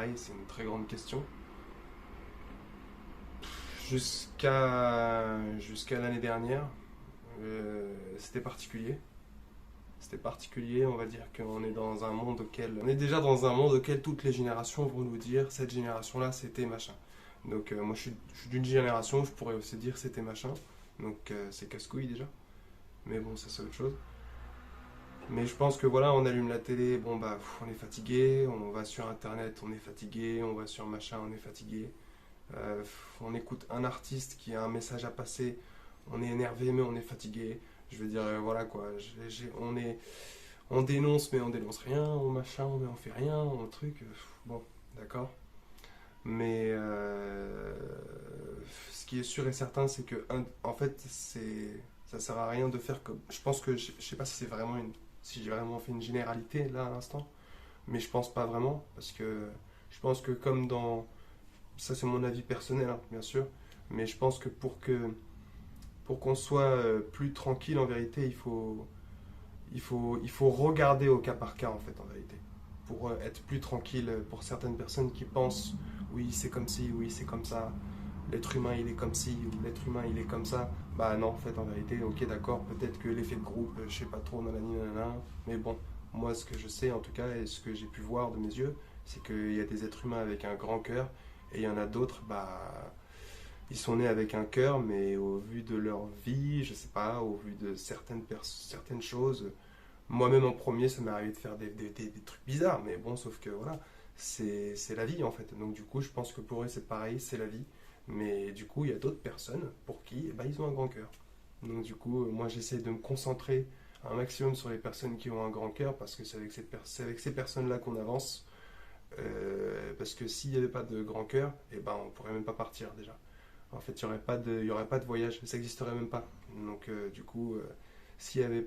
pareil, c'est une très grande question. Jusqu'à l'année dernière, c'était particulier. C'était particulier, on va dire qu'on est dans un monde auquel... On est déjà dans un monde auquel toutes les générations vont nous dire cette génération-là, c'était machin. Donc moi je suis d'une génération, je pourrais aussi dire c'était machin. Donc c'est casse-couille déjà. Mais bon, ça c'est autre chose. Mais je pense que voilà, on allume la télé, bon bah on est fatigué, on va sur internet, on est fatigué, on va sur machin, on est fatigué. On écoute un artiste qui a un message à passer, on est énervé mais on est fatigué. Je veux dire, voilà quoi, on dénonce mais on dénonce rien, on machin mais on fait rien, on truc, bon, d'accord. Mais ce qui est sûr et certain, c'est que en fait, ça sert à rien de faire comme. Je pense que je sais pas si c'est vraiment si j'ai vraiment fait une généralité là à l'instant, mais je pense pas vraiment parce que je pense que comme dans ça c'est mon avis personnel hein, bien sûr, mais je pense que pour qu'on soit plus tranquille en vérité, il faut regarder au cas par cas en fait en vérité. Pour être plus tranquille pour certaines personnes qui pensent oui c'est comme ci, oui c'est comme ça, l'être humain il est comme ci, ou l'être humain il est comme ça. Bah non en fait en vérité, ok d'accord, peut-être que l'effet de groupe, je sais pas trop, nanani nanana, mais bon, moi ce que je sais en tout cas et ce que j'ai pu voir de mes yeux, c'est qu'il y a des êtres humains avec un grand cœur et il y en a d'autres, bah ils sont nés avec un cœur, mais au vu de leur vie, je sais pas, au vu de certaines choses, moi-même en premier, ça m'est arrivé de faire des trucs bizarres, mais bon, sauf que voilà, c'est la vie en fait. Donc du coup, je pense que pour eux, c'est pareil, c'est la vie. Mais du coup, il y a d'autres personnes pour qui, eh ben, ils ont un grand cœur. Donc du coup, moi, j'essaie de me concentrer un maximum sur les personnes qui ont un grand cœur, parce que c'est avec ces personnes-là qu'on avance. Parce que s'il n'y avait pas de grand cœur, eh ben, on pourrait même pas partir déjà. En fait, il y aurait pas de voyage, ça n'existerait même pas. Donc, du coup, s'il y avait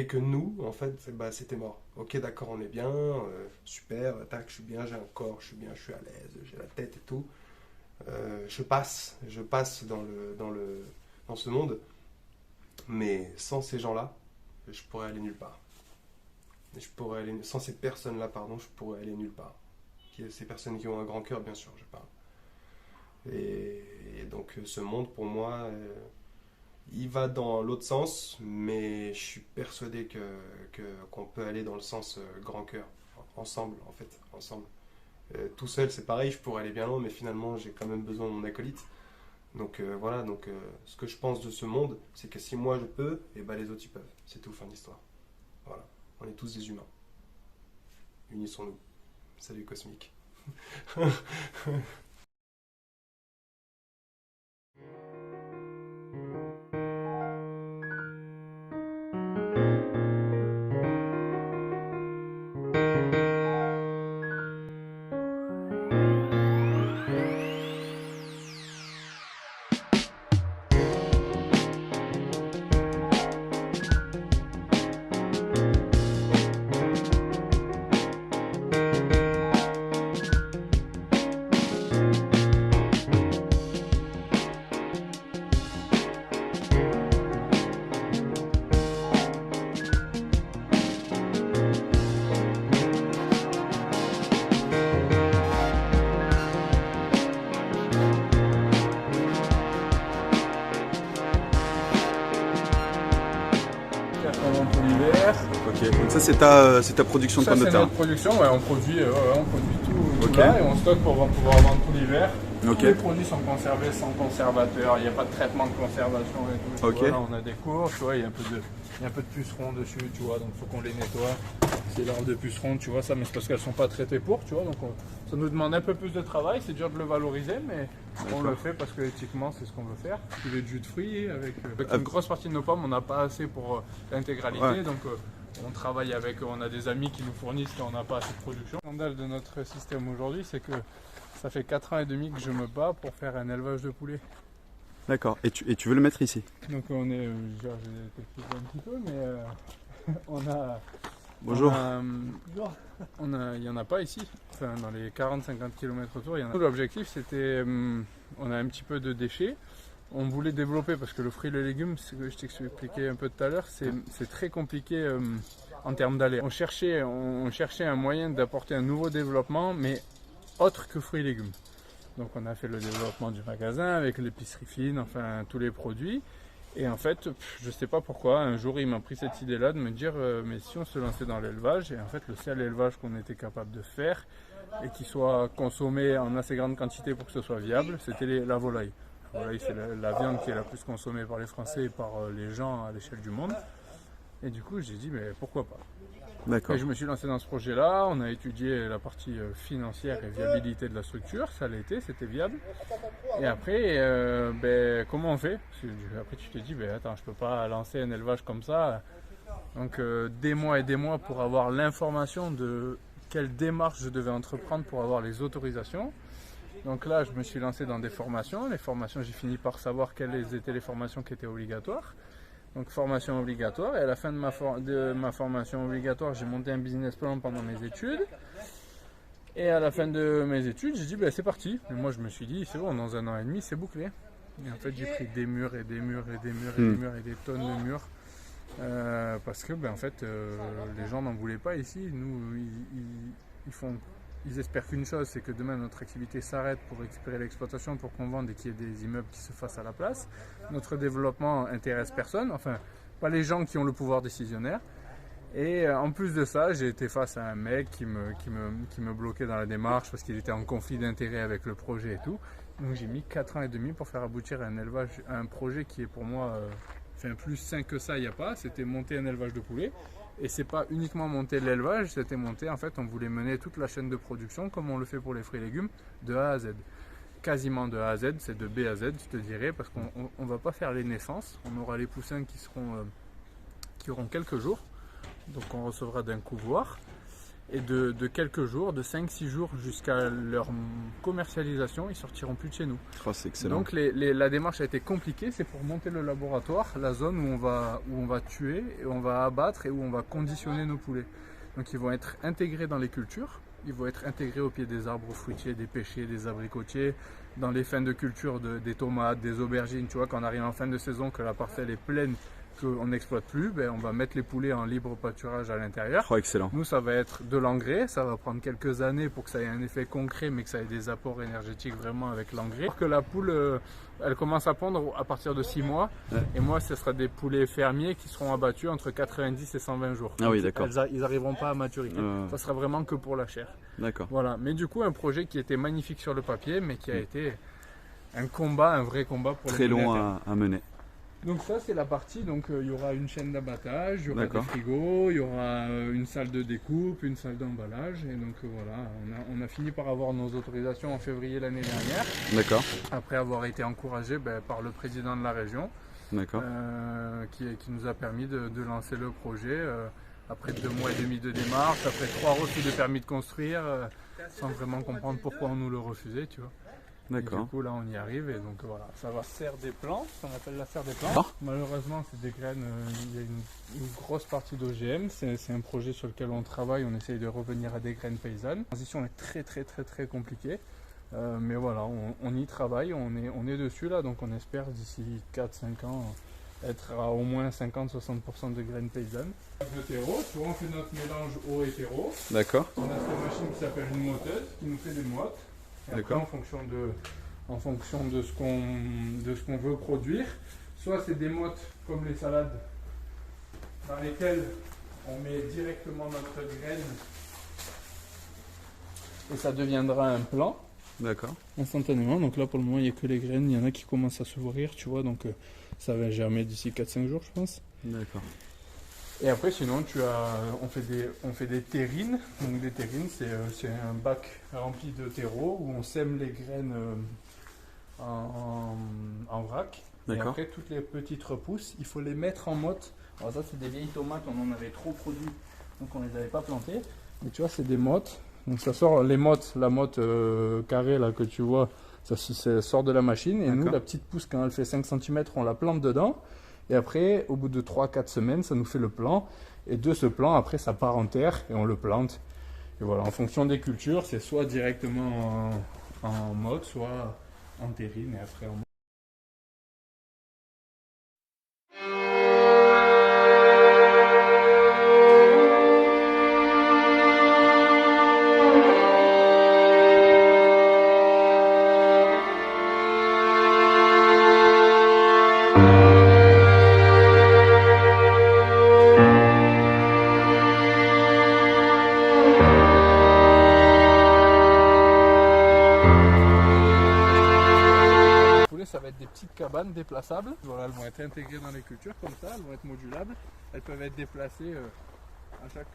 que nous, en fait, bah, c'était mort. Ok, d'accord, on est bien, super, tac, je suis bien, j'ai un corps, je suis bien, je suis à l'aise, j'ai la tête et tout. Je passe dans ce monde, mais sans ces gens-là, je pourrais aller nulle part. Sans ces personnes-là, pardon, je pourrais aller nulle part. Ces personnes qui ont un grand cœur, bien sûr, je parle. Et donc ce monde pour moi il va dans l'autre sens mais je suis persuadé qu'on peut aller dans le sens grand cœur ensemble en fait ensemble. Tout seul c'est pareil, je pourrais aller bien loin mais finalement j'ai quand même besoin de mon acolyte donc voilà donc ce que je pense de ce monde c'est que si moi je peux et ben les autres ils peuvent, c'est tout, fin d'histoire. Voilà, on est tous des humains, unissons-nous. Salut Cosmique. Pour l'hiver. Ok, donc ça c'est ta production de Ça pommes de c'est terre. notre production, ouais, on produit tout Ok. là et on stocke pour pouvoir vendre tout l'hiver. Ok. Tous les produits sont conservés sans conservateur, il n'y a pas de traitement de conservation et tout. Ok. Voilà, on a des courges, tu vois, il y a un peu de pucerons dessus, tu vois, donc il faut qu'on les nettoie. C'est l'arbre de pucerons, tu vois ça, mais c'est parce qu'elles sont pas traitées pour, tu vois, donc ça nous demande un peu plus de travail, c'est dur de le valoriser, mais on le fait parce que éthiquement c'est ce qu'on veut faire. Puis les jus de fruits, avec une grosse partie de nos pommes, on n'a pas assez pour l'intégralité, Ouais. donc on travaille avec, on a des amis qui nous fournissent quand on n'a pas assez de production. Le scandale de notre système aujourd'hui, c'est que ça fait 4 ans et demi que je me bats pour faire un élevage de poulets. D'accord, et tu veux le mettre ici? Donc on est, je vais t'expliquer un petit peu, mais on a... Bonjour. Il n'y en a pas ici, enfin, dans les 40-50 km autour, il y en a. L'objectif c'était, on a un petit peu de déchets, on voulait développer parce que le fruit et le légume, ce que je t'expliquais un peu tout à l'heure, c'est très compliqué en termes d'aller. On cherchait un moyen d'apporter un nouveau développement, mais autre que fruits et légumes. Donc on a fait le développement du magasin avec l'épicerie fine, enfin tous les produits. Et en fait, je ne sais pas pourquoi, un jour il m'a pris cette idée-là de me dire mais si on se lançait dans l'élevage, et en fait le seul élevage qu'on était capable de faire et qui soit consommé en assez grande quantité pour que ce soit viable, c'était la volaille. La volaille, c'est la viande qui est la plus consommée par les Français et par les gens à l'échelle du monde. Et du coup j'ai dit mais pourquoi pas. D'accord. Et je me suis lancé dans ce projet-là, on a étudié la partie financière et viabilité de la structure, ça l'a été, c'était viable. Et après, comment on fait? Parce que après tu te dis, attends, je peux pas lancer un élevage comme ça. Donc des mois et des mois pour avoir l'information de quelle démarche je devais entreprendre pour avoir les autorisations. Donc là, je me suis lancé dans des formations. Les formations, j'ai fini par savoir quelles étaient les formations qui étaient obligatoires. Donc formation obligatoire, et à la fin de ma formation obligatoire, j'ai monté un business plan pendant mes études. Et à la fin de mes études, j'ai dit c'est parti. Et moi je me suis dit c'est bon, dans 1 an et demi c'est bouclé. Et en fait j'ai pris des murs et des murs et des murs et des murs et des tonnes de murs. Parce que en fait les gens n'en voulaient pas ici. Nous ils espèrent qu'une chose, c'est que demain notre activité s'arrête pour récupérer l'exploitation, pour qu'on vende et qu'il y ait des immeubles qui se fassent à la place. Notre développement intéresse personne, enfin pas les gens qui ont le pouvoir décisionnaire. Et en plus de ça, j'ai été face à un mec qui me bloquait dans la démarche parce qu'il était en conflit d'intérêts avec le projet et tout. Donc j'ai mis 4 ans et demi pour faire aboutir un projet qui est pour moi, plus sain que ça, il n'y a pas. C'était monter un élevage de poulets. Et c'est pas uniquement monter l'élevage, c'était monter, en fait, on voulait mener toute la chaîne de production comme on le fait pour les fruits et légumes, de A à Z. Quasiment de A à Z, c'est de B à Z, je te dirais, parce qu'on ne va pas faire les naissances. On aura les poussins qui auront quelques jours, donc on recevra d'un couvoir. Et de quelques jours, de 5-6 jours jusqu'à leur commercialisation, ils sortiront plus de chez nous. Oh, c'est excellent. Donc la démarche a été compliquée, c'est pour monter le laboratoire, la zone où on va tuer, et on va abattre et où on va conditionner nos poulets. Donc ils vont être intégrés dans les cultures, ils vont être intégrés au pied des arbres fruitiers, des pêchers, des abricotiers, dans les fins de culture des tomates, des aubergines. Tu vois, quand on arrive en fin de saison, que la parcelle est pleine, qu'on n'exploite plus, on va mettre les poulets en libre pâturage à l'intérieur. Oh, excellent. Nous, ça va être de l'engrais, ça va prendre quelques années pour que ça ait un effet concret, mais que ça ait des apports énergétiques vraiment avec l'engrais. Pour que la poule, elle commence à pondre à partir de 6 mois, et moi, ce sera des poulets fermiers qui seront abattus entre 90 et 120 jours. Ah oui, d'accord. Ils n'arriveront pas à maturité, ça sera vraiment que pour la chair. D'accord. Voilà, mais du coup, un projet qui était magnifique sur le papier, mais qui a été un combat, un vrai combat pour très long à mener. Donc ça c'est la partie, donc il y aura une chaîne d'abattage, il y aura des frigos, il y aura une salle de découpe, une salle d'emballage, et donc voilà, on a fini par avoir nos autorisations en février l'année dernière. D'accord. Après avoir été encouragé par le président de la région, qui nous a permis de lancer le projet après 2 mois et demi de démarche, après 3 refus de permis de construire, sans vraiment comprendre pourquoi on nous le refusait, tu vois. D'accord. Du coup là on y arrive et donc voilà, ça va serre des plants, on appelle la serre des plants. Malheureusement c'est des graines, il y a une grosse partie d'OGM, c'est un projet sur lequel on travaille, on essaye de revenir à des graines paysannes. La transition est très compliquée, mais voilà, on y travaille, on est dessus là, donc on espère d'ici 4-5 ans être à au moins 50-60% de graines paysannes. Le terreau, tu vois, on fait notre mélange eau et terreau. D'accord. On a cette machine qui s'appelle une moteuse qui nous fait des mottes. Après, en fonction de ce qu'on veut produire, soit c'est des mottes comme les salades dans lesquelles on met directement notre graine et ça deviendra un plant. D'accord. Instantanément. Donc là pour le moment il n'y a que les graines, il y en a qui commencent à s'ouvrir, tu vois, donc ça va germer d'ici 4-5 jours je pense. D'accord. Et après sinon on fait des terrines. Donc des terrines c'est un bac rempli de terreau où on sème les graines en vrac. Et après toutes les petites repousses, il faut les mettre en motte. Alors ça c'est des vieilles tomates, on en avait trop produit donc on les avait pas plantées. Mais tu vois c'est des mottes. Donc ça sort les mottes, la motte carrée là que tu vois, ça sort de la machine et nous la petite pousse quand elle fait 5 cm on la plante dedans. Et après, au bout de 3-4 semaines, ça nous fait le plant. Et de ce plant, après, ça part en terre et on le plante. Et voilà, en fonction des cultures, c'est soit directement en motte, soit en terrine et après en motte. ça va être des petites cabanes déplaçables. Voilà, elles vont être intégrées dans les cultures comme ça, elles vont être modulables. Elles peuvent être déplacées à chaque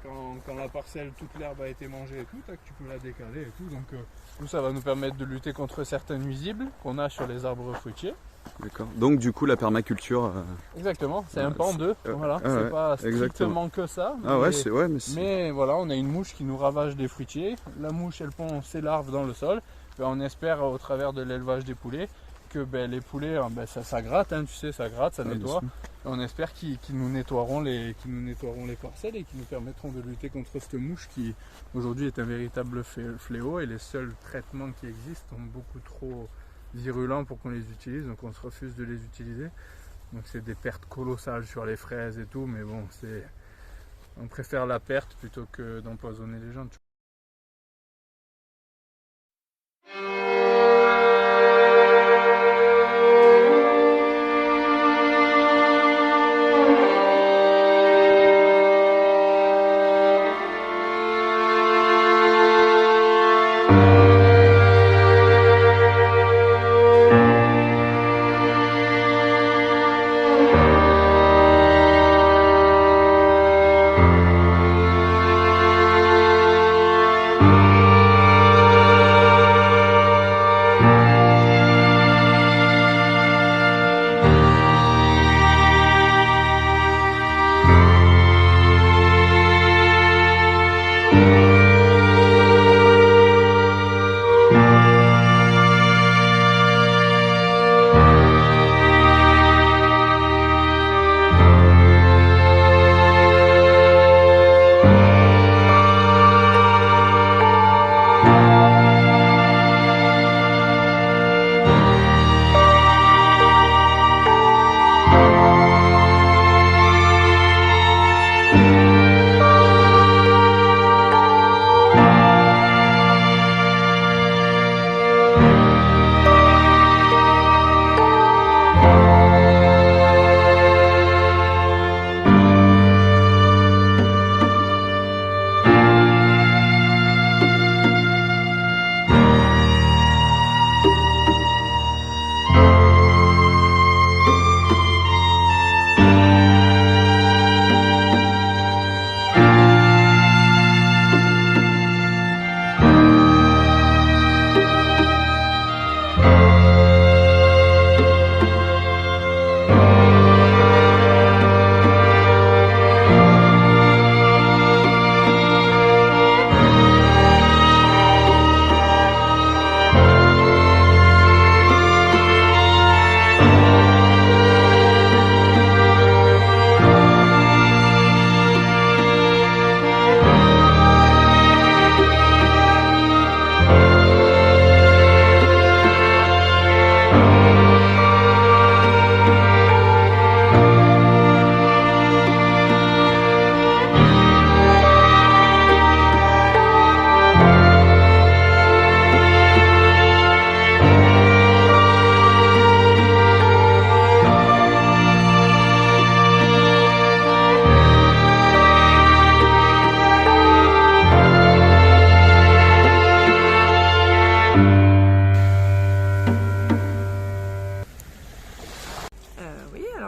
quand la parcelle, toute l'herbe a été mangée et tout, tac, tu peux la décaler et tout. Donc tout ça va nous permettre de lutter contre certains nuisibles qu'on a sur les arbres fruitiers. D'accord. Donc du coup la permaculture. Exactement, c'est un pan d'eux. Voilà, c'est ouais, pas strictement exactement. que ça. Ah ouais, Mais voilà, on a une mouche qui nous ravage des fruitiers. La mouche, elle pond ses larves dans le sol. Ben, on espère au travers de l'élevage des poulets que les poulets, ça gratte, hein, tu sais, ça gratte, ça nettoie. On espère qu'ils nous nettoieront les parcelles et qu'ils nous permettront de lutter contre cette mouche qui aujourd'hui est un véritable fléau, et les seuls traitements qui existent sont beaucoup trop virulents pour qu'on les utilise, donc on se refuse de les utiliser. Donc c'est des pertes colossales sur les fraises et tout, mais bon, on préfère la perte plutôt que d'empoisonner les gens.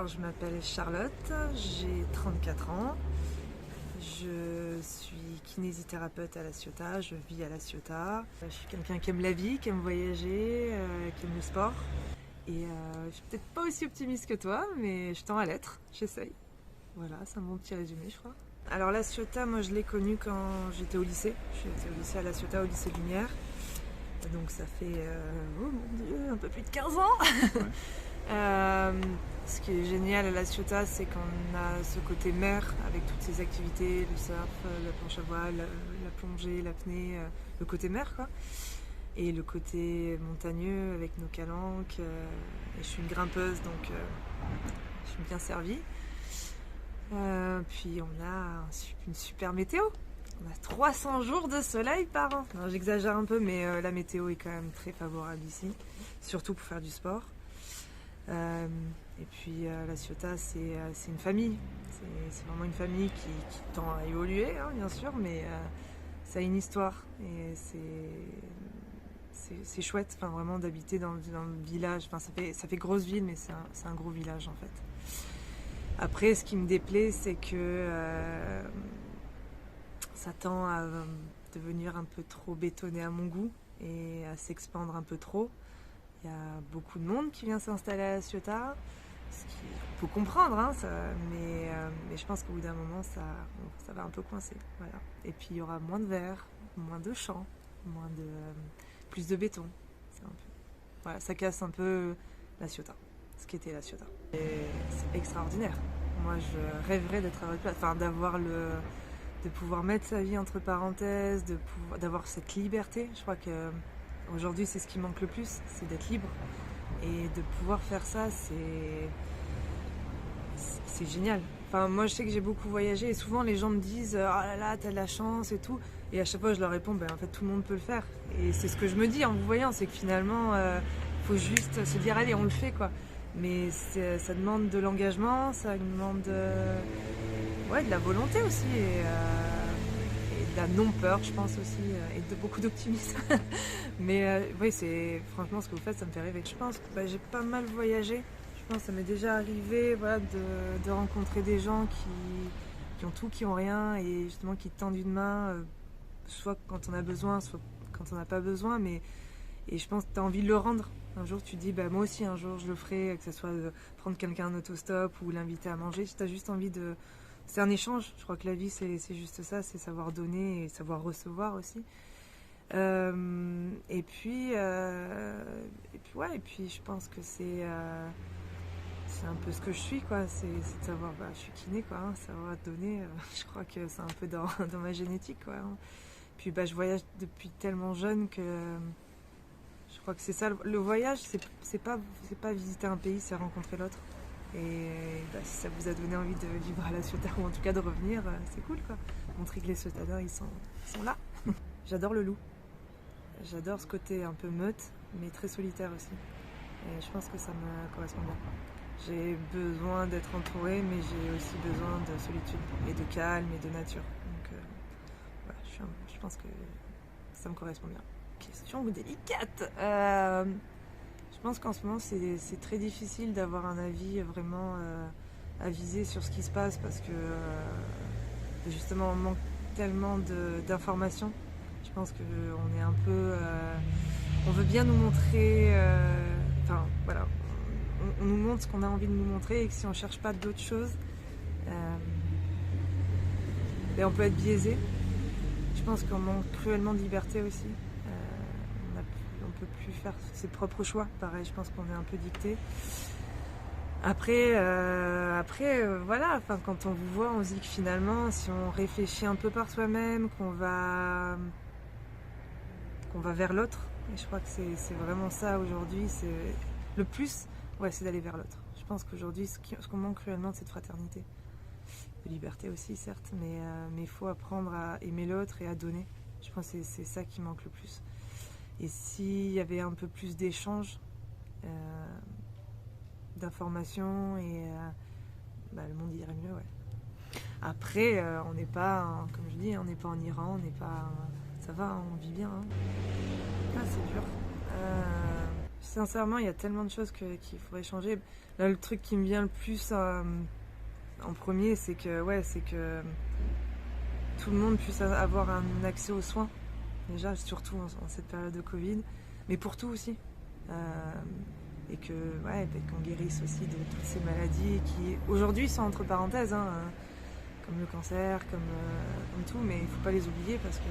Je m'appelle Charlotte, j'ai 34 ans, je suis kinésithérapeute à La Ciotat, je vis à La Ciotat. Je suis quelqu'un qui aime la vie, qui aime voyager, qui aime le sport. Et je suis peut-être pas aussi optimiste que toi, mais je tends à l'être, j'essaye. Voilà, c'est un bon petit résumé, je crois. Alors La Ciotat, moi je l'ai connue quand j'étais au lycée. J'étais au lycée à La Ciotat, au lycée Lumière. Donc ça fait, oh mon Dieu, un peu plus de 15 ans. Ouais. Ce qui est génial à La Ciotat, c'est qu'on a ce côté mer avec toutes ces activités, le surf, la planche à voile, la plongée, l'apnée, le côté mer quoi. Et le côté montagneux avec nos calanques. Et je suis une grimpeuse donc je suis bien servie. Puis on a une super météo. On a 300 jours de soleil par an. J'exagère un peu, mais la météo est quand même très favorable ici, surtout pour faire du sport. Et puis La Ciotat, c'est une famille. C'est vraiment une famille qui tend à évoluer, hein, bien sûr, mais ça a une histoire. Et c'est chouette, enfin, vraiment d'habiter dans le village. Enfin, ça fait grosse ville, mais c'est un gros village en fait. Après, ce qui me déplaît, c'est que ça tend à devenir un peu trop bétonné à mon goût et à s'expandre un peu trop. Il y a beaucoup de monde qui vient s'installer à La Ciotat, ce qu'il faut comprendre, hein, mais je pense qu'au bout d'un moment, ça va un peu coincer. Voilà. Et puis il y aura moins de verre, moins de champs, plus de béton. Voilà, ça casse un peu La Ciotat, ce qui était La Ciotat. Et c'est extraordinaire. Moi, je rêverais d'être à votre place, enfin, de pouvoir mettre sa vie entre parenthèses, d'avoir cette liberté. Je crois que aujourd'hui, c'est ce qui manque le plus, c'est d'être libre. Et de pouvoir faire ça, c'est génial. Enfin, moi, je sais que j'ai beaucoup voyagé et souvent les gens me disent « Oh là là, t'as de la chance et tout ». Et à chaque fois, je leur réponds « En fait, tout le monde peut le faire ». Et c'est ce que je me dis en vous voyant, c'est que finalement, faut juste se dire « Allez, on le fait, quoi ». Mais ça demande de l'engagement, ça demande de la volonté aussi et de la non-peur, je pense aussi, et de beaucoup d'optimisme. Mais oui, franchement, ce que vous faites, ça me fait rêver. Je pense que j'ai pas mal voyagé. Je pense que ça m'est déjà arrivé de rencontrer des gens qui ont tout, qui ont rien, et justement qui tendent une main, soit quand on a besoin, soit quand on n'a pas besoin. Et je pense que tu as envie de le rendre. Un jour, tu te dis, moi aussi, un jour, je le ferai, que ce soit de prendre quelqu'un en autostop ou l'inviter à manger. Tu as juste envie de... C'est un échange. Je crois que la vie, c'est juste ça, c'est savoir donner et savoir recevoir aussi. Et puis, je pense que c'est un peu ce que je suis, quoi. C'est de savoir, je suis kiné, quoi, hein, savoir donner. Je crois que c'est un peu dans ma génétique, quoi. Hein. Puis, je voyage depuis tellement jeune que je crois que c'est ça. Le voyage, c'est pas visiter un pays, c'est rencontrer l'autre. Et si ça vous a donné envie de vivre à La Ciotat ou en tout cas de revenir, c'est cool, quoi. Montrer que les Ciotadins, ils sont là. J'adore le loup. J'adore ce côté un peu meute, mais très solitaire aussi. Et je pense que ça me correspond bien. J'ai besoin d'être entourée, mais j'ai aussi besoin de solitude et de calme et de nature. Donc voilà, je pense que ça me correspond bien. Question délicate. Je pense qu'en ce moment, c'est très difficile d'avoir un avis vraiment avisé sur ce qui se passe parce que justement, on manque tellement d'informations. Je pense qu'on est un peu... on veut bien nous montrer... voilà. On nous montre ce qu'on a envie de nous montrer et que si on ne cherche pas d'autres choses, on peut être biaisé. Je pense qu'on manque cruellement de liberté aussi. On peut plus faire ses propres choix. Pareil, je pense qu'on est un peu dicté. Après, voilà. Enfin, quand on vous voit, on se dit que finalement, si on réfléchit un peu par soi-même, qu'on va vers l'autre. Et je crois que c'est vraiment ça aujourd'hui. C'est le plus, c'est d'aller vers l'autre. Je pense qu'aujourd'hui, ce qu'on manque cruellement, c'est de fraternité, de liberté aussi, certes, mais il faut apprendre à aimer l'autre et à donner. Je pense que c'est ça qui manque le plus. Et s'il y avait un peu plus d'échanges, d'informations, et le monde irait mieux, ouais. Après, on n'est pas, comme je dis, on n'est pas en Iran, on n'est pas... ça va, on vit bien. Hein. C'est dur. Sincèrement, il y a tellement de choses qu'il faudrait changer. Là, le truc qui me vient le plus en premier, c'est que tout le monde puisse avoir un accès aux soins. Déjà, surtout en cette période de Covid, mais pour tout aussi. Et qu'on guérisse aussi de toutes ces maladies qui, aujourd'hui, sont entre parenthèses, hein, comme le cancer, comme tout, mais il ne faut pas les oublier parce que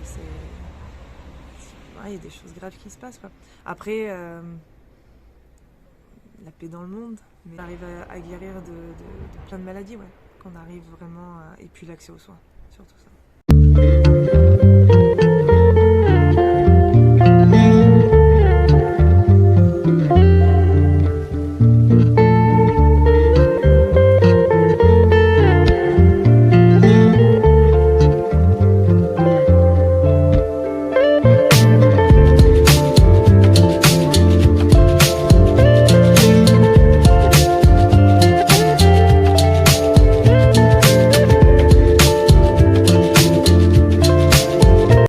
il y a des choses graves qui se passent, quoi. Après, la paix dans le monde, mais on arrive à guérir de plein de maladies, ouais. Qu'on arrive vraiment à... Et puis l'accès aux soins, surtout ça.